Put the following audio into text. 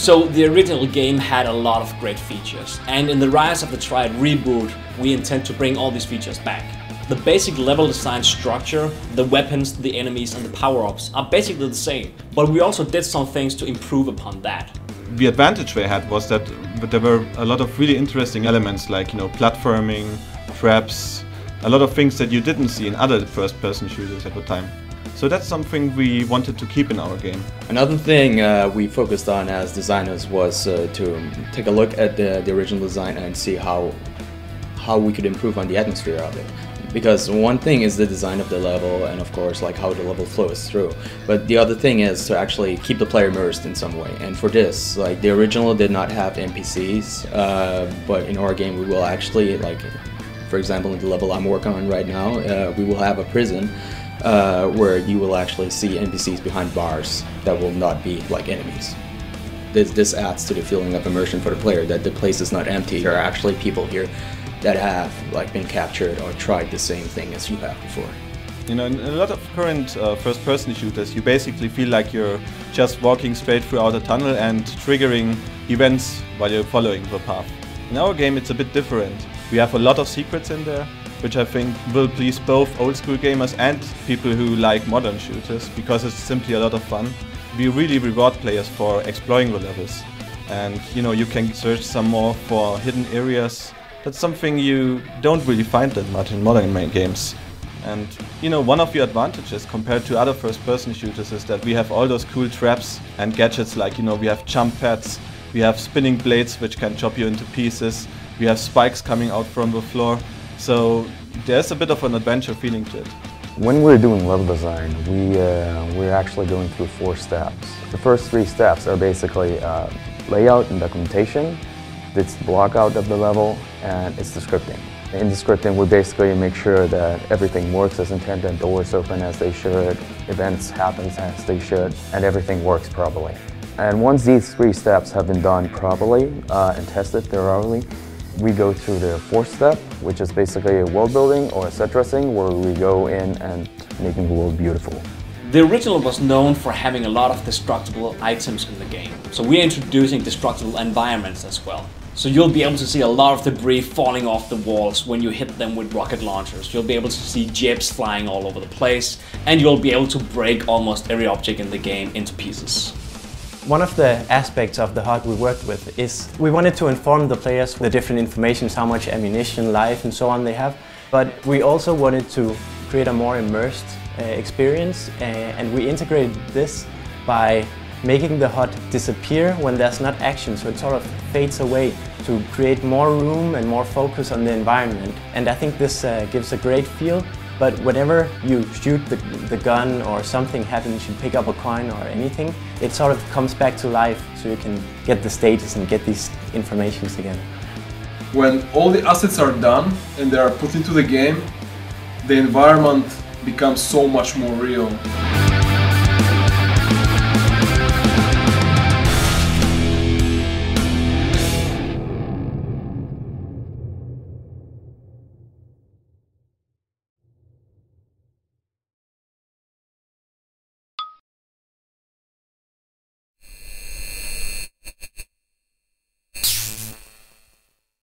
So the original game had a lot of great features, and in the Rise of the Triad reboot, we intend to bring all these features back. The basic level design structure, the weapons, the enemies and the power-ups are basically the same, but we also did some things to improve upon that. The advantage they had was that there were a lot of really interesting elements like, platforming, traps, a lot of things that you didn't see in other first-person shooters at the time. So that's something we wanted to keep in our game. Another thing we focused on as designers was to take a look at the original design and see how we could improve on the atmosphere of it. Because one thing is the design of the level and of course like how the level flows through. But the other thing is to actually keep the player immersed in some way. And for this, like the original did not have NPCs, but in our game we will actually, like for example in the level I'm working on right now, we will have a prison where you will actually see NPCs behind bars that will not be like enemies. This adds to the feeling of immersion for the player, that the place is not empty. There are actually people here that have been captured or tried the same thing as you have before. In a lot of current first-person shooters, you basically feel like you're just walking straight throughout a tunnel and triggering events while you're following the path. In our game it's a bit different. We have a lot of secrets in there, which I think will please both old-school gamers and people who like modern shooters, because it's simply a lot of fun. We really reward players for exploring the levels. And you can search some more for hidden areas. That's something you don't really find that much in modern games. And one of the advantages compared to other first-person shooters is that we have all those cool traps and gadgets like, we have jump pads, we have spinning blades which can chop you into pieces, we have spikes coming out from the floor. So there's a bit of an adventure feeling to it. When we're doing level design, we're actually going through 4 steps. The first 3 steps are basically layout and documentation. It's the block out of the level, and it's the scripting. In the scripting, we basically make sure that everything works as intended, doors open as they should, events happen as they should, and everything works properly. And once these 3 steps have been done properly and tested thoroughly, we go through the 4th step, which is basically a world building or a set dressing, where we go in and making the world beautiful. The original was known for having a lot of destructible items in the game, so we're introducing destructible environments as well. So you'll be able to see a lot of debris falling off the walls when you hit them with rocket launchers. You'll be able to see jibs flying all over the place, and you'll be able to break almost every object in the game into pieces. One of the aspects of the HUD we worked with is we wanted to inform the players the different informations, how much ammunition, life and so on they have. But we also wanted to create a more immersed experience, and we integrated this by making the HUD disappear when there's not action, so it sort of fades away to create more room and more focus on the environment. And I think this gives a great feel, but whenever you shoot the gun or something happens, you pick up a coin or anything, it sort of comes back to life, so you can get the status and get these informations again. When all the assets are done and they are put into the game, the environment becomes so much more real.